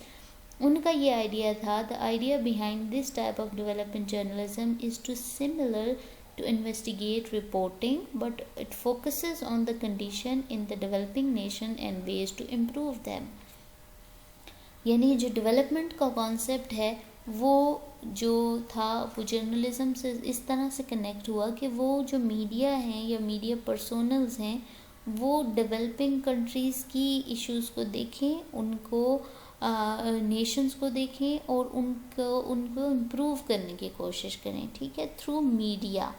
उनका ये idea था, the idea behind this type of development journalism is to similar to investigate reporting, but it focuses on the condition in the developing nation and ways to improve them। यानी जो development का concept है वो जो था वो journalism से इस तरह से कनेक्ट हुआ कि वो जो मीडिया हैं या मीडिया पर्सोनल्स हैं वो डेवलपिंग कंट्रीज़ की इश्यूज़ को देखें, उनको नेशंस को देखें और उनको इम्प्रूव करने की कोशिश करें, ठीक है, थ्रू मीडिया,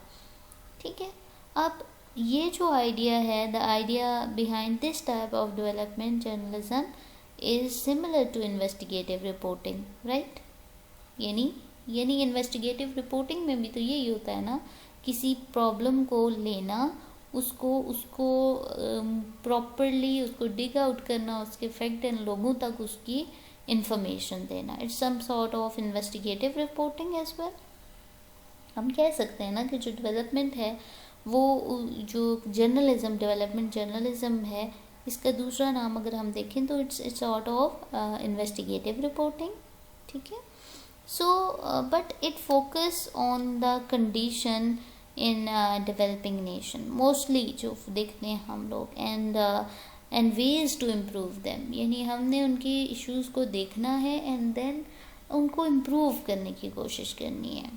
ठीक है। अब ये जो आइडिया है, the idea behind this type of development journalism is similar to investigative reporting, right. यानी इन्वेस्टिगेटिव रिपोर्टिंग में भी तो यही होता है ना, किसी प्रॉब्लम को लेना, उसको प्रॉपरली उसको डिग आउट करना, उसके फैक्ट एंड लोगों तक उसकी इंफॉर्मेशन देना। It's some sort of investigative reporting as well. हम कह सकते हैं ना कि जो डेवलपमेंट है वो जो जर्नलिज्म, डेवलपमेंट जर्नलिज्म है, इसका दूसरा नाम अगर हम देखें तो it's sort of investigative reporting, ठीक है। So but it focus on the condition in developing nation mostly, जो देखते हैं हम लोग, and ways to improve them, यानी हमने उनके इश्यूज़ को देखना है एंड देन उनको इम्प्रूव करने की कोशिश करनी है।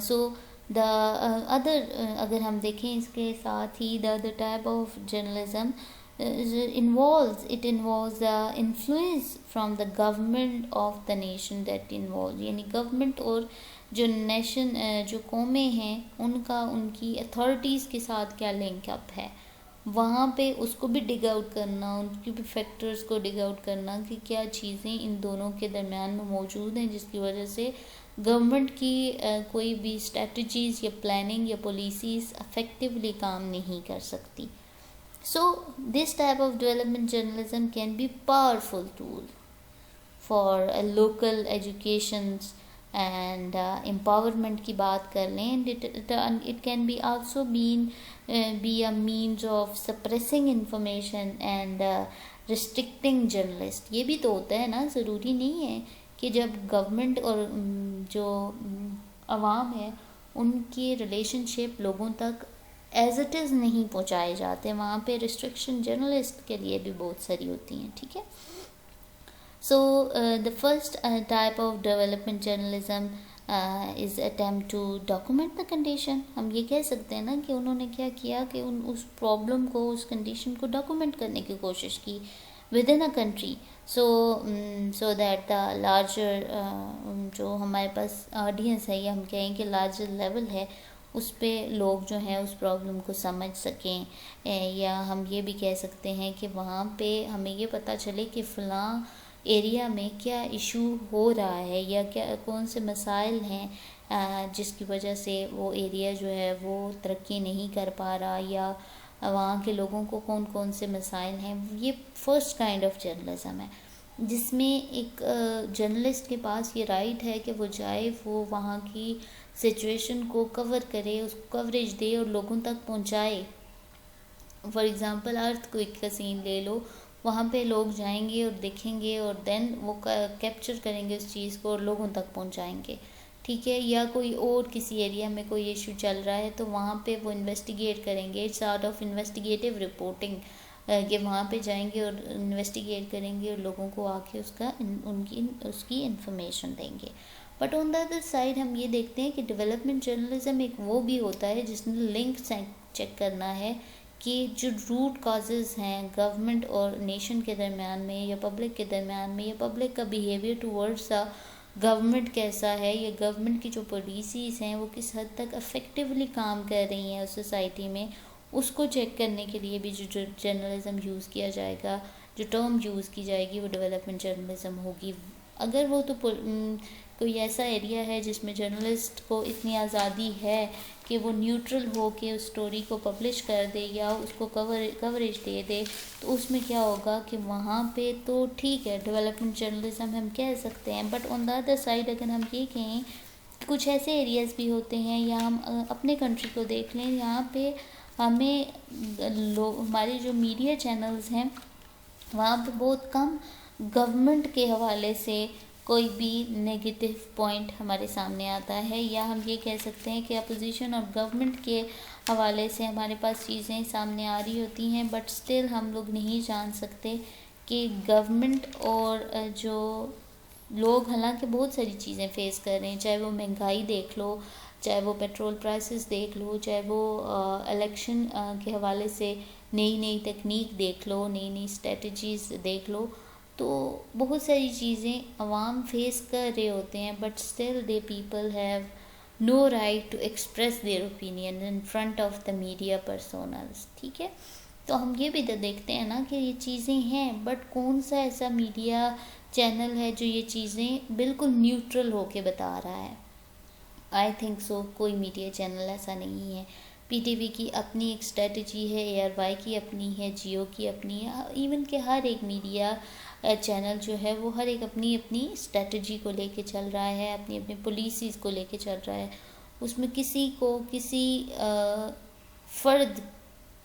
सो द अदर, अगर हम देखें इसके साथ ही, the other type of journalism involves the influence from the government of the nation that involves, यानी गवर्नमेंट और जो नेशन, जो कौमें हैं उनका, उनकी अथॉरिटीज़ के साथ क्या लिंक अप है, वहाँ पे उसको भी डिग आउट करना, उनकी भी फैक्टर्स को डिग आउट करना कि क्या चीज़ें इन दोनों के दरमियान में मौजूद हैं जिसकी वजह से गवर्नमेंट की कोई भी स्ट्रेटजीज़ या प्लानिंग या पॉलिसीज़ अफेक्टिवली काम नहीं कर सकती। So this type of development journalism can be powerful tool for local educations and empowerment की बात कर लें, and it can be also be a means of suppressing information and restricting journalists। ये भी तो होता है ना, ज़रूरी नहीं है कि जब गवर्नमेंट और जो अवाम है उनकी रिलेशनशिप लोगों तक एज इट इज़ नहीं पहुंचाए जाते, वहाँ पे रिस्ट्रिक्शन जर्नलिस्ट के लिए भी बहुत सारी होती हैं, ठीक है। So the first type of development journalism is attempt to document the condition. हम ये कह सकते हैं ना कि उन्होंने क्या किया कि उस प्रॉब्लम को, उस कंडीशन को डॉक्यूमेंट करने की कोशिश की with in a country, so that the larger, जो हमारे पास ऑडियंस है या हम कहें कि लार्जर लेवल है, उस पे लोग जो हैं उस प्रॉब्लम को समझ सकें, या हम ये भी कह सकते हैं कि वहाँ पे हमें ये पता चले कि फ़लाँ एरिया में क्या इशू हो रहा है या क्या कौन से मसाइल हैं जिसकी वजह से वो एरिया जो है वो तरक्की नहीं कर पा रहा, या वहाँ के लोगों को कौन कौन से मसाइल हैं। ये फर्स्ट काइंड ऑफ जर्नलिज्म है जिसमें एक जर्नलिस्ट के पास ये राइट है कि वो जाए, वो वहाँ की सिचुएशन को कवर करे, उसको कवरेज दे और लोगों तक पहुँचाए। फॉर एग्ज़ाम्पल अर्थक्वेक का सीन ले लो, वहाँ पे लोग जाएंगे और देखेंगे और देन वो कैप्चर करेंगे उस चीज़ को और लोगों तक पहुँचाएंगे, ठीक है। या कोई और किसी एरिया में कोई इशू चल रहा है तो वहाँ पे वो इन्वेस्टिगेट करेंगे, it's art of investigative reporting, कि वहाँ पे जाएंगे और इन्वेस्टिगेट करेंगे और लोगों को आके उसकी इन्फॉर्मेशन देंगे। But on the other side हम ये देखते हैं कि डेवलपमेंट जर्नलिज्म एक वो भी होता है जिसने लिंक चेक करना है कि जो रूट काजेज़ हैं गवर्नमेंट और नेशन के दरमियान में या पब्लिक के दरमियान में, या पब्लिक का बिहेवियर टूवर्ड्स द गवर्नमेंट कैसा है, या गवर्नमेंट की जो पॉलिसीज़ हैं वो किस हद तक अफेक्टिवली काम कर रही हैं उस सोसाइटी में, उसको चेक करने के लिए भी जो जर्नलिज्म यूज़ किया जाएगा, जो टर्म यूज़ की जाएगी वो डेवलपमेंट जर्नलिज्म होगी। अगर वो तो कोई ऐसा एरिया है जिसमें जर्नलिस्ट को इतनी आज़ादी है कि वो न्यूट्रल हो के उस स्टोरी को पब्लिश कर दे या उसको कवरेज दे दे, तो उसमें क्या होगा कि वहाँ पे तो ठीक है डेवलपमेंट जर्नलिज्म हम कह सकते हैं। But on the other side अगर हम ये कहें, कुछ ऐसे एरियाज़ भी होते हैं, या हम अपने कंट्री को देख लें, यहाँ पे हमें हमारे जो मीडिया चैनल्स हैं वहाँ पे बहुत कम गवर्नमेंट के हवाले से कोई भी नेगेटिव पॉइंट हमारे सामने आता है, या हम ये कह सकते हैं कि अपोजिशन और गवर्नमेंट के हवाले से हमारे पास चीज़ें सामने आ रही होती हैं, बट स्टिल हम लोग नहीं जान सकते कि गवर्नमेंट और जो लोग हालांकि बहुत सारी चीज़ें फेस कर रहे हैं, चाहे वो महंगाई देख लो, चाहे वो पेट्रोल प्राइसेस देख लो, चाहे वो इलेक्शन के हवाले से नई नई तकनीक देख लो, नई नई स्ट्रेटजीज़ देख लो, तो बहुत सारी चीज़ें अवाम फेस कर रहे होते हैं, but still they people have no right to express their opinion in front of the media personnels. ठीक है, तो हम ये भी तो देखते हैं ना कि ये चीज़ें हैं, बट कौन सा ऐसा मीडिया चैनल है जो ये चीज़ें बिल्कुल न्यूट्रल होके बता रहा है? आई थिंक सो कोई मीडिया चैनल ऐसा नहीं है। पीटीवी की अपनी एक स्ट्रेटजी है, एआरवाई की अपनी है, जियो की अपनी है, इवन के हर एक मीडिया चैनल जो है वो हर एक अपनी अपनी स्ट्रेटजी को लेके चल रहा है, अपनी अपनी पॉलिसीज़ को लेके चल रहा है। उसमें किसी को किसी फ़र्द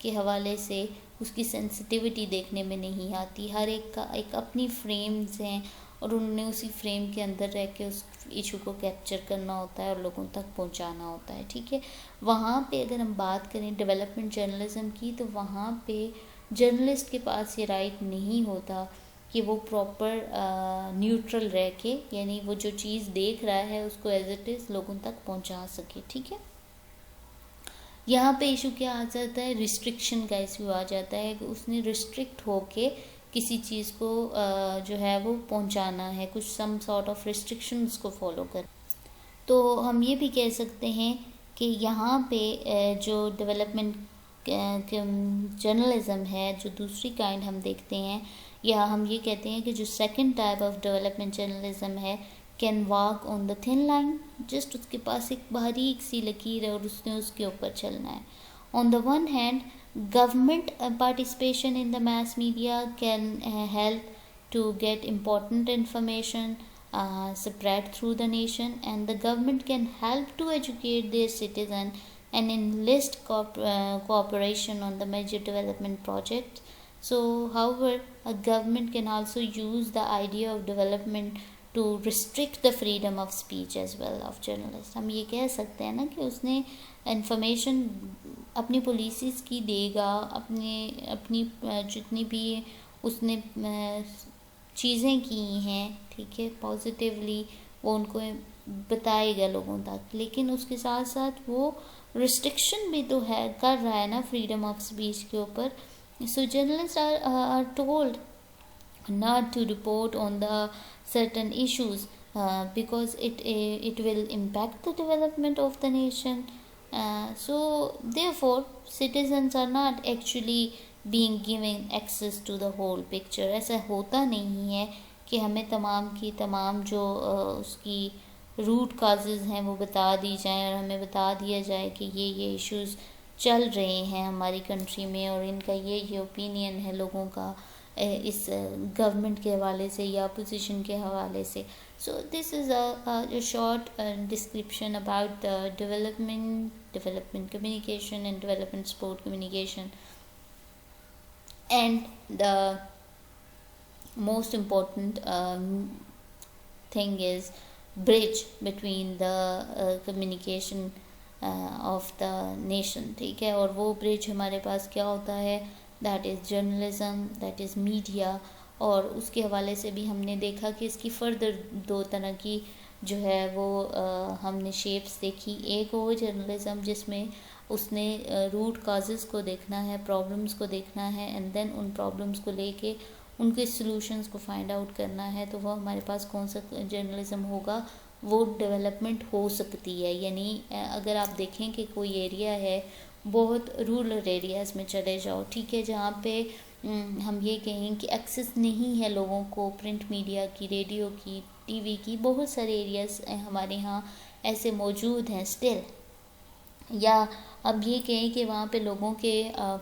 के हवाले से उसकी सेंसिटिविटी देखने में नहीं आती। हर एक का एक अपनी फ्रेम्स हैं और उन्होंने उसी फ्रेम के अंदर रह के उस इशू को कैप्चर करना होता है और लोगों तक पहुंचाना होता है। ठीक है, वहाँ पे अगर हम बात करें डेवलपमेंट जर्नलिज्म की, तो वहाँ पे जर्नलिस्ट के पास ये राइट नहीं होता कि वो प्रॉपर न्यूट्रल रह के, यानी वो जो चीज़ देख रहा है उसको एज इट इज़ लोगों तक पहुंचा सके। ठीक है, यहाँ पे इशू क्या आ जाता है, रिस्ट्रिक्शन का इशू आ जाता है कि उसने रिस्ट्रिक्ट होके किसी चीज़ को जो है वो पहुँचाना है, कुछ सम सॉर्ट ऑफ रिस्ट्रिक्शंस को फॉलो कर। तो हम ये भी कह सकते हैं कि यहाँ पे जो डेवलपमेंट जर्नलिज्म है, जो दूसरी काइंड हम देखते हैं, या हम ये कहते हैं कि जो second type of development journalism है, can walk on the thin line. Just उसके पास एक बारीक सी लकीर है और उसने उसके ऊपर चलना है। On the one hand, government participation in the mass media can help to get important information spread through the nation, and the government can help to educate their citizen and enlist cooperation on the major development projects. So however, a government can also use the idea of development to restrict the freedom of speech as well of journalists. हम ये कह सकते हैं ना कि उसने information अपनी policies की देगा, अपनी जितनी भी उसने चीज़ें की हैं, ठीक है, पॉजिटिवली वो उनको बताएगा लोगों तक, लेकिन उसके साथ साथ वो रिस्ट्रिक्शन भी तो है कर रहा है ना फ्रीडम ऑफ स्पीच के ऊपर। So journalist are told not to report on the certain issues because it will impact the development of the nation. So therefore citizens are not actually being given access to the whole picture. ऐसा होता नहीं है कि हमें तमाम की तमाम जो उसकी रूट काजेज़ हैं वो बता दी जाएं और हमें बता दिया जाए कि ये इश्यूज़ चल रहे हैं हमारी कंट्री में और इनका ये ओपिनियन है लोगों का इस गवर्नमेंट के हवाले से या अपोजिशन के हवाले से। So this is a short description about the development communication and development support communication, and the most important thing is bridge between the communication of the nation. ठीक है, और वो ब्रिज हमारे पास क्या होता है, that is journalism, that is media. और उसके हवाले से भी हमने देखा कि इसकी फर्दर दो तरह की जो है वो हमने शेप्स देखी। एक वो जर्नलिज्म जिसमें उसने रूट काजेज़ को देखना है, प्रॉब्लम्स को देखना है, एंड देन उन प्रॉब्लम्स को लेके उनके सॉल्यूशंस को फाइंड आउट करना है। तो वो हमारे पास कौन सा जर्नलिज्म होगा, वो डेवलपमेंट हो सकती है। यानी अगर आप देखें कि कोई एरिया है, बहुत रूरल एरियाज़ में चले जाओ, ठीक है, जहाँ पे हम ये कहें कि एक्सेस नहीं है लोगों को प्रिंट मीडिया की, रेडियो की, टीवी की, बहुत सारे एरियाज़ हमारे यहाँ ऐसे मौजूद हैं स्टिल। या अब ये कहें कि वहाँ पे लोगों के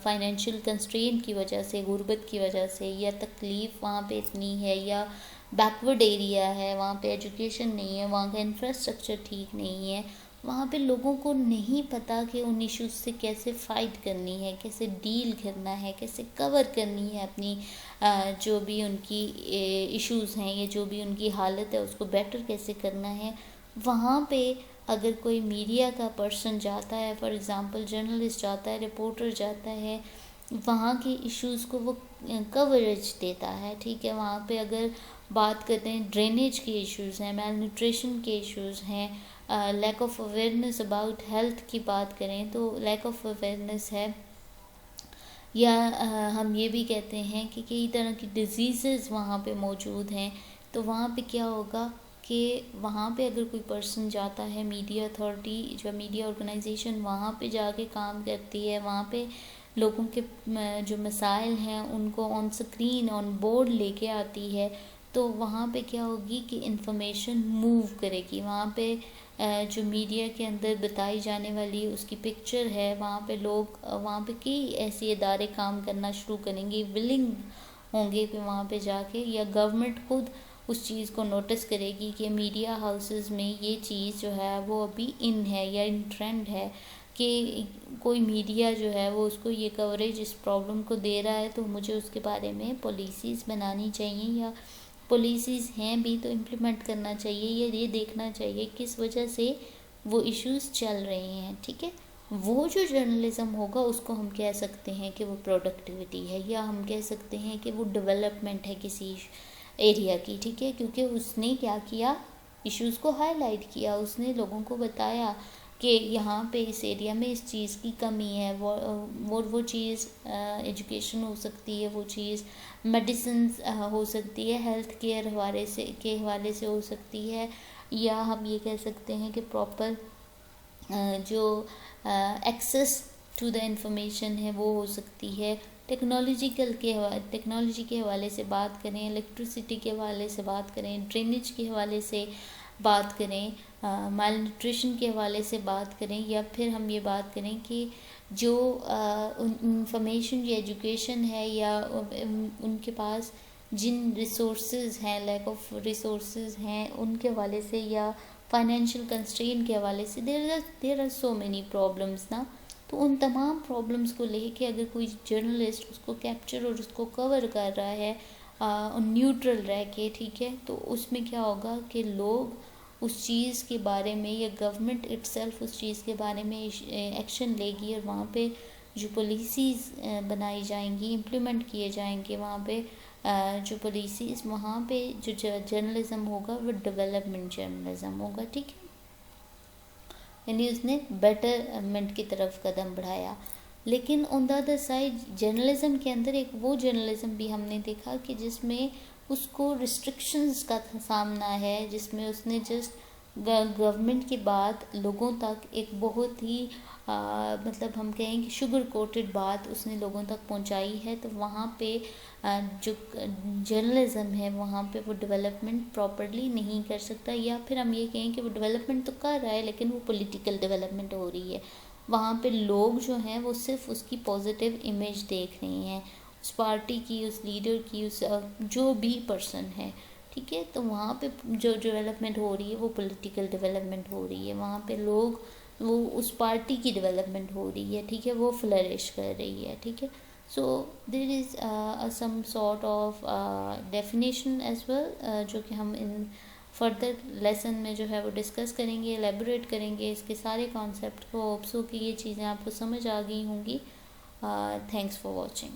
फाइनेंशियल कंस्ट्रेंट की वजह से, गुर्बत की वजह से, या तकलीफ़ वहाँ पे इतनी है, या बैकवर्ड एरिया है, वहाँ पे एजुकेशन नहीं है, वहाँ का इंफ्रास्ट्रक्चर ठीक नहीं है, वहाँ पे लोगों को नहीं पता कि उन इश्यूज़ से कैसे फ़ाइट करनी है, कैसे डील करना है, कैसे कवर करनी है अपनी जो भी उनकी इश्यूज़ हैं, या जो भी उनकी हालत है उसको बेटर कैसे करना है। वहाँ पे अगर कोई मीडिया का पर्सन जाता है, फॉर एग्ज़ाम्पल जर्नलिस्ट जाता है, रिपोर्टर जाता है, वहाँ के इश्यूज़ को वो कवरेज देता है। ठीक है, वहाँ पे अगर बात करते हैं ड्रेनेज के इश्यूज़ हैं, मेल न्यूट्रिशन के इश्यूज़ हैं, lack of awareness about health की बात करें तो लैक ऑफ अवेयरनेस है, या हम ये भी कहते हैं कि कई तरह की डिजीज़ेज़ वहाँ पे मौजूद हैं। तो वहाँ पे क्या होगा कि वहाँ पे अगर कोई पर्सन जाता है, मीडिया अथॉरिटी जो मीडिया ऑर्गेनाइजेशन वहाँ पे जाके काम करती है, वहाँ पे लोगों के जो मसाइल हैं उनको ऑन स्क्रीन ऑन बोर्ड लेके आती है, तो वहाँ पे क्या होगी कि इंफॉर्मेशन मूव करेगी। वहाँ पे जो मीडिया के अंदर बताई जाने वाली उसकी पिक्चर है, वहाँ पे लोग वहाँ पे कई ऐसे इदारे काम करना शुरू करेंगे, विलिंग होंगे कि वहाँ पे जाके, या गवर्नमेंट खुद उस चीज़ को नोटिस करेगी कि मीडिया हाउसेस में ये चीज़ जो है वो अभी इन है या इन ट्रेंड है, कि कोई मीडिया जो है वो उसको ये कवरेज इस प्रॉब्लम को दे रहा है, तो मुझे उसके बारे में पॉलिसीज़ बनानी चाहिए, या पॉलिसीज़ हैं भी तो इम्प्लीमेंट करना चाहिए, या ये देखना चाहिए किस वजह से वो इश्यूज़ चल रहे हैं। ठीक है, वो जो जर्नलिज़म होगा उसको हम कह सकते हैं कि वो प्रोडक्टिविटी है, या हम कह सकते हैं कि वो डेवलपमेंट है किसी एरिया की। ठीक है, क्योंकि उसने क्या किया, इश्यूज़ को हाईलाइट किया, उसने लोगों को बताया कि यहाँ पे इस एरिया में इस चीज़ की कमी है, वो चीज़ एजुकेशन हो सकती है, वो चीज़ मेडिसिन हो सकती है, हेल्थ केयर हवाले से हो सकती है, या हम ये कह सकते हैं कि प्रॉपर जो एक्सेस टू द इंफॉर्मेशन है वो हो सकती है। टेक्नोलॉजी के हवाले से बात करें, इलेक्ट्रिसिटी के हवाले से बात करें, ड्रेनेज के हवाले से बात करें, माल न्यूट्रिशन के हवाले से बात करें, या फिर हम ये बात करें कि जो इंफॉर्मेशन या एजुकेशन है, या उनके पास जिन रिसोर्सेज हैं, लैक ऑफ रिसोर्सेज हैं उनके हवाले से, या फाइनेंशियल कंस्ट्रेंट के हवाले से, there are so many problems ना। तो उन तमाम प्रॉब्लम्स को लेके अगर कोई जर्नलिस्ट उसको कैप्चर और उसको कवर कर रहा है न्यूट्रल रह के, ठीक है, तो उसमें क्या होगा कि लोग उस चीज़ के बारे में, या गवर्नमेंट इटसेल्फ उस चीज़ के बारे में एक्शन लेगी, और वहाँ पे जो पॉलिसीज़ बनाई जाएंगी, इम्प्लीमेंट किए जाएंगे, वहाँ पे जो पॉलिसीज़, वहाँ पे जो जर्नलिज़म होगा वो डेवलपमेंट जर्नलिज़म होगा। ठीक है, यानी उसने बेटरमेंट की तरफ कदम बढ़ाया। लेकिन on the other side journalism के अंदर एक वो जर्नलिज़म भी हमने देखा कि जिसमें उसको रिस्ट्रिक्शंस का सामना है, जिसमें उसने जस्ट गवर्नमेंट की बात लोगों तक एक बहुत ही मतलब हम कहें कि शुगर कोटेड बात उसने लोगों तक पहुंचाई है। तो वहाँ पे जो जर्नलिज़म है वहाँ पे वो डेवलपमेंट प्रॉपरली नहीं कर सकता, या फिर हम ये कहें कि वो डेवलपमेंट तो कर रहा है लेकिन वो पॉलिटिकल डेवलपमेंट हो रही है। वहाँ पे लोग जो हैं वो सिर्फ उसकी पॉजिटिव इमेज देख रहे हैं, उस पार्टी की, उस लीडर की, उस जो भी पर्सन है। ठीक है, तो वहाँ पे जो डेवलपमेंट हो रही है वो पॉलिटिकल डेवलपमेंट हो रही है, वहाँ पे लोग वो उस पार्टी की डेवलपमेंट हो रही है। ठीक है, वो फ्लरिश कर रही है। ठीक है, so there is some sort of definition as well, जो कि हम इन फर्दर लेसन में जो है वो डिस्कस करेंगे, एलेबोरेट करेंगे इसके सारे कॉन्सेप्ट को। होप्स हो कि ये चीज़ें आपको समझ आ गई होंगी। Thanks for watching.